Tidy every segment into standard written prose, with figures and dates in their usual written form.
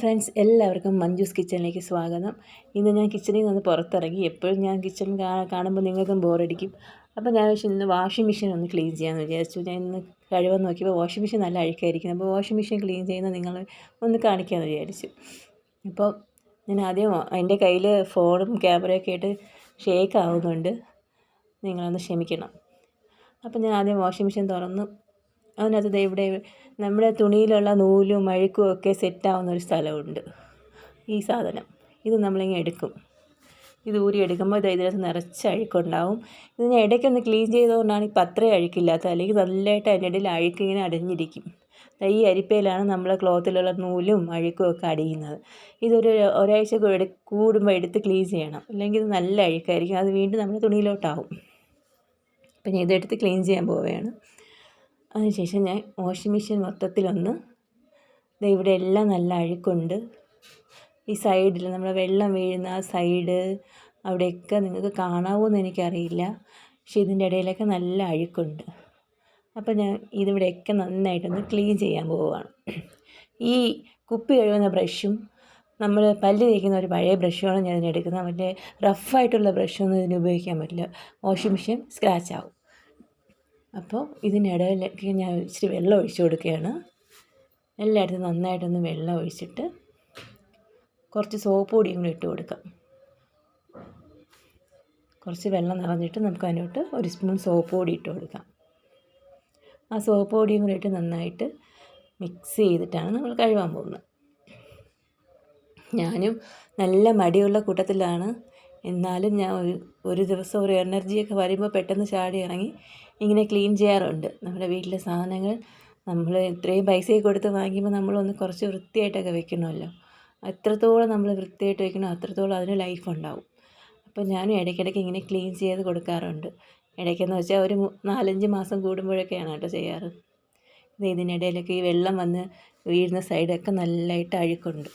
Friends, എല്ലാവർക്കും മഞ്ജൂസ് കിച്ചണിലേക്ക് സ്വാഗതം. ഇന്ന് ഞാൻ കിച്ചണിൽ നിന്ന് പുറത്തിറങ്ങി. എപ്പോഴും ഞാൻ കിച്ചൺ കാണുമ്പോൾ നിങ്ങൾക്കും ബോറടിക്കും. അപ്പോൾ ഞാൻ ഇന്ന് വാഷിംഗ് മെഷീൻ ഒന്ന് ക്ലീൻ ചെയ്യാമെന്ന് വിചാരിച്ചു. ഞാൻ ഇന്ന് കഴിവെന്ന് നോക്കിയപ്പോൾ വാഷിംഗ് മെഷീൻ നല്ല അഴുക്കായിരിക്കുന്നു. അപ്പോൾ വാഷിംഗ് മെഷീൻ ക്ലീൻ ചെയ്യുന്ന നിങ്ങളെ ഒന്ന് കാണിക്കാമെന്ന് വിചാരിച്ചു. അപ്പോൾ ഞാൻ ആദ്യം എൻ്റെ കയ്യിൽ ഫോണും ക്യാമറയൊക്കെ ആയിട്ട് ഷേക്ക് ആവുന്നുണ്ട്, നിങ്ങളൊന്ന് ക്ഷമിക്കണം. അപ്പോൾ ഞാൻ ആദ്യം വാഷിംഗ് മെഷീൻ തുറന്നു. അതിനകത്ത് ഇവിടെ നമ്മുടെ തുണിയിലുള്ള നൂലും അഴുക്കും ഒക്കെ സെറ്റാവുന്ന ഒരു സ്ഥലമുണ്ട്. ഈ സാധനം ഇത് നമ്മളിങ്ങനെ എടുക്കും. ഇത് ഊരി എടുക്കുമ്പോൾ ഇതിനകത്ത് നിറച്ച് അഴുക്കുണ്ടാവും. ഇത് ഞാൻ ഇടയ്ക്കൊന്ന് ക്ലീൻ ചെയ്തുകൊണ്ടാണ് ഇപ്പം അത്രയും അഴുക്കില്ലാത്തത്. അല്ലെങ്കിൽ നല്ലതായിട്ട് അതിൻ്റെ ഇടയിൽ അഴുക്കിങ്ങനെ അടഞ്ഞിരിക്കും. ഈ അരിപ്പയിലാണ് നമ്മൾ ക്ലോത്തിലുള്ള നൂലും അഴുക്കും ഒക്കെ അടിയുന്നത്. ഇതൊരു ഒരാഴ്ച കൂടുമ്പോൾ എടുത്ത് ക്ലീൻ ചെയ്യണം, അല്ലെങ്കിൽ ഇത് നല്ല അഴുക്കായിരിക്കും. അത് വീണ്ടും നമ്മുടെ തുണിയിലോട്ടാവും. അപ്പം ഞാൻ ഇതെടുത്ത് ക്ലീൻ ചെയ്യാൻ പോവുകയാണ്. അതിനുശേഷം ഞാൻ വാഷിംഗ് മെഷീൻ മൊത്തത്തിലൊന്ന് ഇവിടെ എല്ലാം നല്ല അഴുക്കുണ്ട്. ഈ സൈഡിൽ നമ്മുടെ വെള്ളം വീഴുന്ന ആ സൈഡ് അവിടെയൊക്കെ നിങ്ങൾക്ക് കാണാമോയെന്ന് എനിക്കറിയില്ല, പക്ഷേ ഇതിൻ്റെ ഇടയിലൊക്കെ നല്ല അഴുക്കുണ്ട്. അപ്പോൾ ഞാൻ ഇതിവിടെയൊക്കെ നന്നായിട്ടൊന്ന് ക്ലീൻ ചെയ്യാൻ പോവുകയാണ്. ഈ കുപ്പി കഴുകുന്ന ബ്രഷും നമ്മൾ പല്ല് തേക്കുന്ന ഒരു പഴയ ബ്രഷുമാണ് ഞാൻ ഇതിനെടുക്കുന്നത്. മറ്റേ റഫായിട്ടുള്ള ബ്രഷൊന്നും ഇതിന് ഉപയോഗിക്കാൻ പറ്റില്ല, വാഷിംഗ് മെഷീൻ സ്ക്രാച്ച് ആവും. അപ്പോൾ ഇതിനിടയിലേക്ക് ഞാൻ ഇച്ചിരി വെള്ളം ഒഴിച്ച് കൊടുക്കുകയാണ്. എല്ലായിടത്തും നന്നായിട്ടൊന്ന് വെള്ളം ഒഴിച്ചിട്ട് കുറച്ച് സോപ്പ് പൊടിയും കൂടി ഇട്ട് കൊടുക്കാം. കുറച്ച് വെള്ളം നിറഞ്ഞിട്ട് നമുക്ക് അതിനോട്ട് ഒരു സ്പൂൺ സോപ്പ് പൊടി ഇട്ട് കൊടുക്കാം. ആ സോപ്പ് പൊടിയും കൂടി ഇട്ട് നന്നായിട്ട് മിക്സ് ചെയ്തിട്ടാണ് നമ്മൾ കഴുകാൻ പോകുന്നത്. ഞാനും നല്ല മടിയുള്ള കൂട്ടത്തിലാണ്. എന്നാലും ഞാൻ ഒരു ദിവസം ഒരു എനർജിയൊക്കെ വരുമ്പോൾ പെട്ടെന്ന് ചാടി ഇറങ്ങി ഇങ്ങനെ ക്ലീൻ ചെയ്യാറുണ്ട്. നമ്മുടെ വീട്ടിലെ സാധനങ്ങൾ നമ്മൾ ഇത്രയും പൈസയൊക്കെ കൊടുത്ത് വാങ്ങിക്കുമ്പോൾ നമ്മളൊന്ന് കുറച്ച് വൃത്തിയായിട്ടൊക്കെ വെക്കണമല്ലോ. എത്രത്തോളം നമ്മൾ വൃത്തിയായിട്ട് വെക്കണോ അത്രത്തോളം അതിന് ലൈഫ് ഉണ്ടാവും. അപ്പോൾ ഞാനും ഇടയ്ക്കിടയ്ക്ക് ഇങ്ങനെ ക്ലീൻ ചെയ്ത് കൊടുക്കാറുണ്ട്. ഇടയ്ക്കെന്ന് വെച്ചാൽ ഒരു 4-5 മാസം കൂടുമ്പോഴൊക്കെയാണ് കേട്ടോ ചെയ്യാറ്. ഇതിനിടയിലൊക്കെ ഈ വെള്ളം വന്ന് വീഴുന്ന സൈഡൊക്കെ നല്ലതായിട്ട് അഴുക്കുണ്ട്.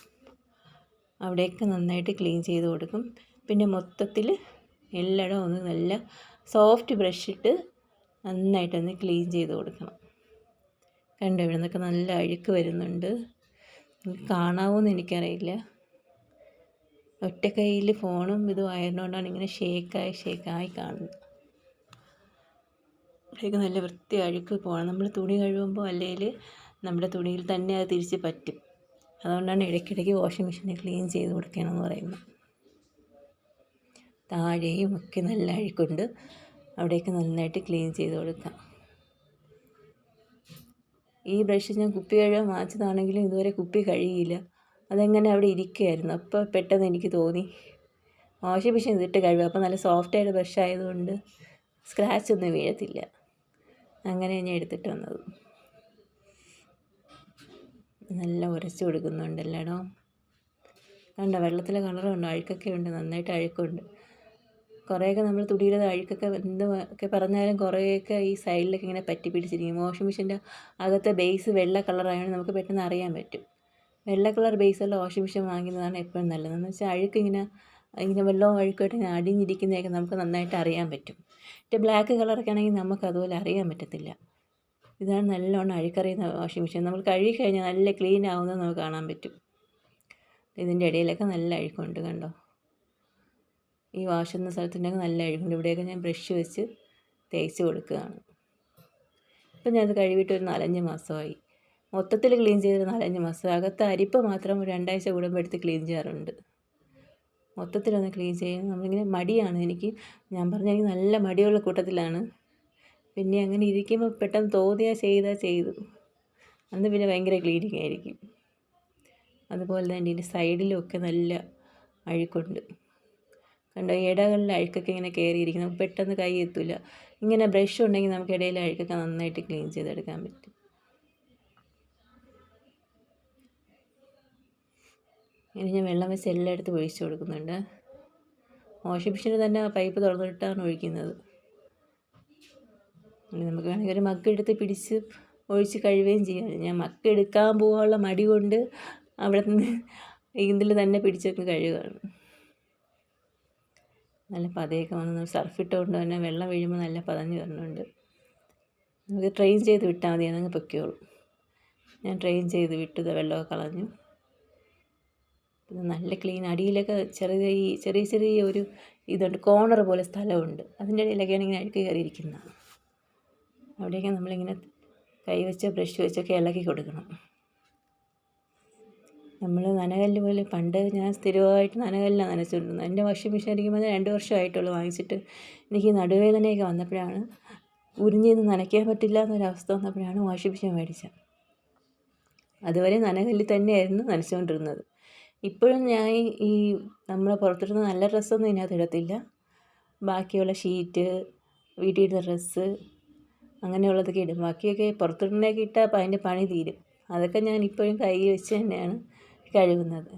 അവിടെയൊക്കെ നന്നായിട്ട് ക്ലീൻ ചെയ്ത് കൊടുക്കും. പിന്നെ മൊത്തത്തിൽ എല്ലായിടവും ഒന്ന് നല്ല സോഫ്റ്റ് ബ്രഷ് ഇട്ട് നന്നായിട്ടൊന്ന് ക്ലീൻ ചെയ്ത് കൊടുക്കണം. കണ്ടോ, ഇവിടെ നിന്നൊക്കെ നല്ല അഴുക്ക് വരുന്നുണ്ട്. കാണാമോയെന്ന് എനിക്കറിയില്ല. ഒറ്റ കയ്യിൽ ഫോണും ഇതും ആയതുകൊണ്ടാണ് ഇങ്ങനെ ഷേക്കായി കാണുന്നത്. ഇവിടെയൊക്കെ നല്ല വൃത്തി അഴുക്ക് പോകണം. നമ്മൾ തുണി കഴുകുമ്പോൾ അല്ലെങ്കിൽ നമ്മുടെ തുണിയിൽ തന്നെ അത് തിരിച്ച് പറ്റും. അതുകൊണ്ടാണ് ഇടയ്ക്കിടയ്ക്ക് വാഷിംഗ് മെഷീനെ ക്ലീൻ ചെയ്ത് കൊടുക്കണമെന്ന് പറയുന്നത്. താഴെയും ഒക്കെ നല്ല അഴുക്കുണ്ട്, അവിടെയൊക്കെ നന്നായിട്ട് ക്ലീൻ ചെയ്ത് കൊടുക്കാം. ഈ ബ്രഷ് ഞാൻ കുപ്പി കഴുകാൻ വാങ്ങിച്ചതാണെങ്കിലും ഇതുവരെ കുപ്പി കഴുകിയില്ല. അതെങ്ങനെ അവിടെ ഇരിക്കുകയായിരുന്നു. അപ്പോൾ പെട്ടെന്ന് എനിക്ക് തോന്നി വാഷിംഗ് മെഷീൻ ഇതിട്ട് കഴുകുക, അപ്പോൾ നല്ല സോഫ്റ്റായിട്ട് ബ്രഷ് ആയതുകൊണ്ട് സ്ക്രാച്ച് ഒന്നും വീഴത്തില്ല. അങ്ങനെ ഞാൻ എടുത്തിട്ട് വന്നത്. നല്ല ഉരച്ച് കൊടുക്കുന്നുണ്ട് എല്ലായിടവും. കണ്ടോ, വെള്ളത്തിലെ കളറുണ്ട്, അഴുക്കൊക്കെ ഉണ്ട്, നന്നായിട്ട് അഴുക്കുണ്ട്. കുറേയൊക്കെ നമ്മൾ തുണിയുടെ അഴുക്കൊക്കെ എന്തൊക്കെ പറഞ്ഞാലും കുറേയൊക്കെ ഈ സൈഡിലൊക്കെ ഇങ്ങനെ പറ്റി പിടിച്ചിരിക്കും. വാഷിംഗ് മെഷീൻ്റെ അകത്തെ ബേസ് വെള്ള കളറായതുകൊണ്ട് നമുക്ക് പെട്ടെന്ന് അറിയാൻ പറ്റും. വെള്ള കളർ ബേസുള്ള വാഷിംഗ് മെഷീൻ വാങ്ങുന്നതാണ് എപ്പോഴും നല്ലത്. എന്ന് വെച്ചാൽ അഴുക്ക് ഇങ്ങനെ വെള്ളവും അഴുക്കായിട്ട് ഇങ്ങനെ അടിഞ്ഞിരിക്കുന്നതൊക്കെ നമുക്ക് നന്നായിട്ട് അറിയാൻ പറ്റും. മറ്റേ ബ്ലാക്ക് കളറൊക്കെ ആണെങ്കിൽ നമുക്ക് അതുപോലെ അറിയാൻ പറ്റത്തില്ല. ഇതാണ് നല്ലോണം അഴുക്കറിയുന്ന വാഷിംഗ് മെഷീൻ. നമ്മൾ കഴുകി കഴിഞ്ഞാൽ നല്ല ക്ലീൻ ആവുന്നത് നമുക്ക് കാണാൻ പറ്റും. ഇതിൻ്റെ ഇടയിലൊക്കെ നല്ല അഴുക്കുണ്ട്, കണ്ടോ. ഈ വാഷ് ചെയ്യുന്ന സ്ഥലത്തുണ്ടെങ്കിൽ നല്ല അഴുക്കുണ്ട്. ഇവിടെയൊക്കെ ഞാൻ ബ്രഷ് വെച്ച് തേച്ച് കൊടുക്കുകയാണ്. ഇപ്പം ഞാനത് കഴുകിയിട്ട് ഒരു 4-5 മാസമായി. മൊത്തത്തിൽ ക്ലീൻ ചെയ്തൊരു 4-5 മാസം. അകത്ത് അരിപ്പ് മാത്രം ഒരു 2 ആഴ്ച കൂടുമ്പോൾ എടുത്ത് ക്ലീൻ ചെയ്യാറുണ്ട്. മൊത്തത്തിലൊന്ന് ക്ലീൻ ചെയ്യും. നമ്മളിങ്ങനെ മടിയാണ് എനിക്ക്. ഞാൻ പറഞ്ഞാൽ നല്ല മടിയുള്ള കൂട്ടത്തിലാണ്. പിന്നെ അങ്ങനെ ഇരിക്കുമ്പോൾ പെട്ടെന്ന് തോന്നിയാൽ ചെയ്തു. അന്ന് പിന്നെ ഭയങ്കര ക്ലീനിങ് ആയിരിക്കും. അതുപോലെ തന്നെ ഇതിൻ്റെ സൈഡിലുമൊക്കെ നല്ല അഴുക്കുണ്ട്. കണ്ടോ, ഇടകളിൽ അഴുക്കൊക്കെ ഇങ്ങനെ കയറിയിരിക്കും. നമുക്ക് പെട്ടെന്ന് കൈ എത്തില്ല. ഇങ്ങനെ ബ്രഷ് ഉണ്ടെങ്കിൽ നമുക്ക് ഇടയിൽ അഴുക്കൊക്കെ നന്നായിട്ട് ക്ലീൻ ചെയ്തെടുക്കാൻ പറ്റും. ഇനി ഞാൻ വെള്ളം വെച്ച് എല്ലായിടത്തും ഒഴിച്ച് കൊടുക്കുന്നുണ്ട്. വാഷിംഗ് മെഷീനിൽ തന്നെ പൈപ്പ് തുറന്നിട്ടാണ് ഒഴിക്കുന്നത്. നമുക്ക് വേണമെങ്കിൽ ഒരു മഗ് എടുത്ത് പിടിച്ച് ഒഴിച്ച് കഴുകുകയും ചെയ്യാം. ഞാൻ മഗ് എടുക്കാൻ പോകാനുള്ള മടി കൊണ്ട് അവിടെ നിന്ന് ഇതിൽ തന്നെ പിടിച്ചൊക്കെ കഴുകുകയാണ്. നല്ല പതയൊക്കെ വന്ന് സർഫിട്ടുകൊണ്ട് തന്നെ വെള്ളം വീഴുമ്പോൾ നല്ല പതഞ്ഞ് വരുന്നുണ്ട്. നമുക്ക് ട്രെയിൻ ചെയ്ത് വിട്ടാൽ മതി, അതങ്ങ് പൊയ്ക്കോളും. ഞാൻ ട്രെയിൻ ചെയ്ത് വിട്ടത് വെള്ളമൊക്കെ കളഞ്ഞു. ഇത് നല്ല ക്ലീൻ. അടിയിലൊക്കെ ചെറിയ ചെറിയ ഒരു ഇതുണ്ട്, കോർണർ പോലെ സ്ഥലമുണ്ട്. അതിൻ്റെ ഇടയിലൊക്കെയാണ് ഇങ്ങനെ അഴുക്ക് കയറിയിരിക്കുന്നത്. അവിടെയൊക്കെ നമ്മളിങ്ങനെ കൈവച്ചോ ബ്രഷ് വെച്ചൊക്കെ ഇളക്കി കൊടുക്കണം. നമ്മൾ നനകല്ല് പോലെ പണ്ട് ഞാൻ സ്ഥിരമായിട്ട് നനകല്ലാണ് നനച്ചുകൊണ്ടിരുന്നത്. എൻ്റെ വാഷിംഗ് മെഷീൻ ഇരിക്കുമ്പോൾ 2 വർഷമായിട്ടുള്ളൂ വാങ്ങിച്ചിട്ട്. എനിക്ക് നടുവേദനയൊക്കെ വന്നപ്പോഴാണ്, ഉരിഞ്ഞിന്ന് നനയ്ക്കാൻ പറ്റില്ല എന്നൊരവസ്ഥ വന്നപ്പോഴാണ് വാഷിംഗ് മെഷീൻ മേടിച്ചത്. അതുവരെ നനകല്ലിൽ തന്നെയായിരുന്നു നനച്ചുകൊണ്ടിരുന്നത്. ഇപ്പോഴും ഞാൻ ഈ നമ്മളെ പുറത്തിടുന്ന നല്ല ഡ്രസ്സൊന്നും ഇതിനകത്ത് ഇടത്തില്ല. ബാക്കിയുള്ള ഷീറ്റ്, വീട്ടിലിടുന്ന ഡ്രസ്സ് അങ്ങനെയുള്ളതൊക്കെ ഇടും. ബാക്കിയൊക്കെ പുറത്തിടുന്നതൊക്കെ ഇട്ടാൽ അതിൻ്റെ പണി തീരും. അതൊക്കെ ഞാൻ ഇപ്പോഴും കൈ വെച്ച് തന്നെയാണ് കഴുകുന്നത്.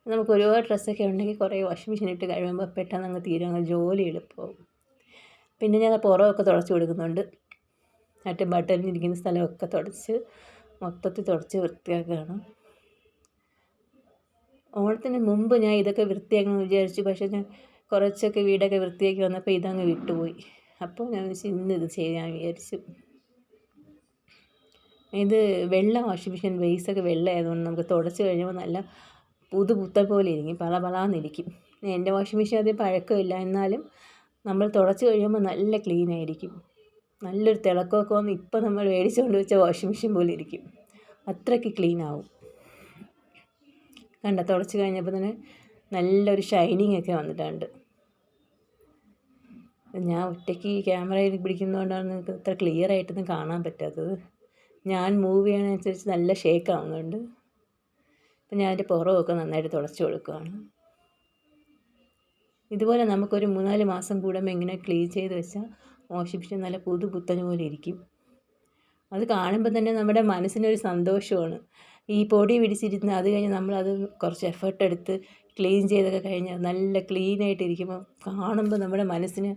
നമുക്ക് ഒരുപാട് ഡ്രസ്സൊക്കെ ഉണ്ടെങ്കിൽ കുറേ വാഷിംഗ് മെഷീൻ ഇട്ട് കഴിയുമ്പോൾ പെട്ടെന്ന് അങ്ങ് തീരും, അങ്ങ് ജോലി എളുപ്പമാവും. പിന്നെ ഞാൻ പുറമൊക്കെ തുടച്ച് കൊടുക്കുന്നുണ്ട്. മറ്റേ ബട്ടണിരിക്കുന്ന സ്ഥലമൊക്കെ മൊത്തത്തിൽ തുടച്ച് വൃത്തിയാക്കുകയാണ്. ഓണത്തിന് മുമ്പ് ഞാൻ ഇതൊക്കെ വൃത്തിയാക്കണമെന്ന് വിചാരിച്ചു. പക്ഷേ ഞാൻ കുറച്ചൊക്കെ വീടൊക്കെ വൃത്തിയാക്കി വന്നപ്പോൾ ഇതങ്ങ് വിട്ടുപോയി. അപ്പോൾ ഞാൻ ഇന്നിത് ചെയ്യാൻ വിചാരിച്ചു. ഇത് വെള്ള വാഷിംഗ് മെഷീൻ, ബേസൊക്കെ വെള്ളമായതുകൊണ്ട് നമുക്ക് തുടച്ച് കഴിയുമ്പോൾ നല്ല പുത്തൻ പോലെ ഇരിക്കും, പളപളാന്നിരിക്കും. എൻ്റെ വാഷിംഗ് മെഷീൻ അധികം പഴക്കമില്ല, എന്നാലും നമ്മൾ തുടച്ച് കഴിയുമ്പോൾ നല്ല ക്ലീനായിരിക്കും. നല്ലൊരു തിളക്കമൊക്കെ വന്ന് ഇപ്പം നമ്മൾ മേടിച്ചുകൊണ്ട് വെച്ച വാഷിംഗ് മെഷീൻ പോലെ ഇരിക്കും. അത്രയ്ക്ക് ക്ലീനാവും. കണ്ട, തുടച്ച് കഴിഞ്ഞപ്പോൾ തന്നെ നല്ലൊരു ഷൈനിങ് ഒക്കെ വന്നിട്ടുണ്ട്. ഞാൻ ഒറ്റയ്ക്ക് ക്യാമറയിൽ പിടിക്കുന്നതുകൊണ്ടാണ് നിങ്ങൾക്ക് അത്ര ക്ലിയർ ആയിട്ടൊന്നും കാണാൻ പറ്റാത്തത്. ഞാൻ മൂവ് ചെയ്യണതനുസരിച്ച് നല്ല ഷേക്ക് ആവുന്നുണ്ട്. അപ്പം ഞാൻ അതിൻ്റെ പുറമൊക്കെ നന്നായിട്ട് തുടച്ച് കൊടുക്കുകയാണ്. ഇതുപോലെ നമുക്കൊരു 3-4 മാസം കൂടുമ്പോൾ ഇങ്ങനെ ക്ലീൻ ചെയ്ത് വെച്ചാൽ വാഷിംഗ് മെഷീൻ നല്ല പുത്തൻ പോലെ ഇരിക്കും. അത് കാണുമ്പോൾ തന്നെ നമ്മുടെ മനസ്സിനൊരു സന്തോഷമാണ്. ഈ പൊടി പിടിച്ചിരുന്ന് അത് കഴിഞ്ഞ് നമ്മളത് കുറച്ച് എഫേർട്ട് എടുത്ത് ക്ലീൻ ചെയ്തൊക്കെ കഴിഞ്ഞാൽ നല്ല ക്ലീനായിട്ടിരിക്കുമ്പോൾ കാണുമ്പോൾ നമ്മുടെ മനസ്സിന്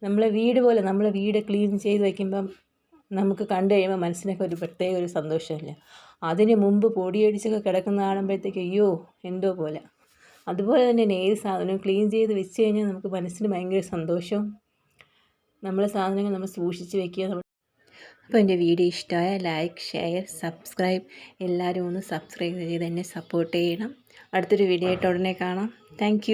നമ്മളെ വീട് ക്ലീൻ ചെയ്ത് വയ്ക്കുമ്പം നമുക്ക് കണ്ടു കഴിയുമ്പോൾ മനസ്സിനൊക്കെ ഒരു പ്രത്യേക ഒരു സന്തോഷമല്ലേ. അതിന് മുമ്പ് പൊടിയടിച്ചൊക്കെ കിടക്കുന്ന കാണുമ്പോഴത്തേക്ക് അയ്യോ എന്തോ പോലെ. അതുപോലെ തന്നെ ഏത് സാധനവും ക്ലീൻ ചെയ്ത് വെച്ച് കഴിഞ്ഞാൽ നമുക്ക് മനസ്സിന് ഭയങ്കര സന്തോഷവും. നമ്മളെ സാധനങ്ങൾ നമ്മൾ സൂക്ഷിച്ച് വെക്കുക. അപ്പോൾ എൻ്റെ വീഡിയോ ഇഷ്ടമായ ലൈക്ക്, ഷെയർ, സബ്സ്ക്രൈബ് എല്ലാവരും ഒന്ന് സബ്സ്ക്രൈബ് ചെയ്ത് എന്നെ സപ്പോർട്ട് ചെയ്യണം. അടുത്തൊരു വീഡിയോ ആയിട്ട് ഉടനെ കാണാം. താങ്ക്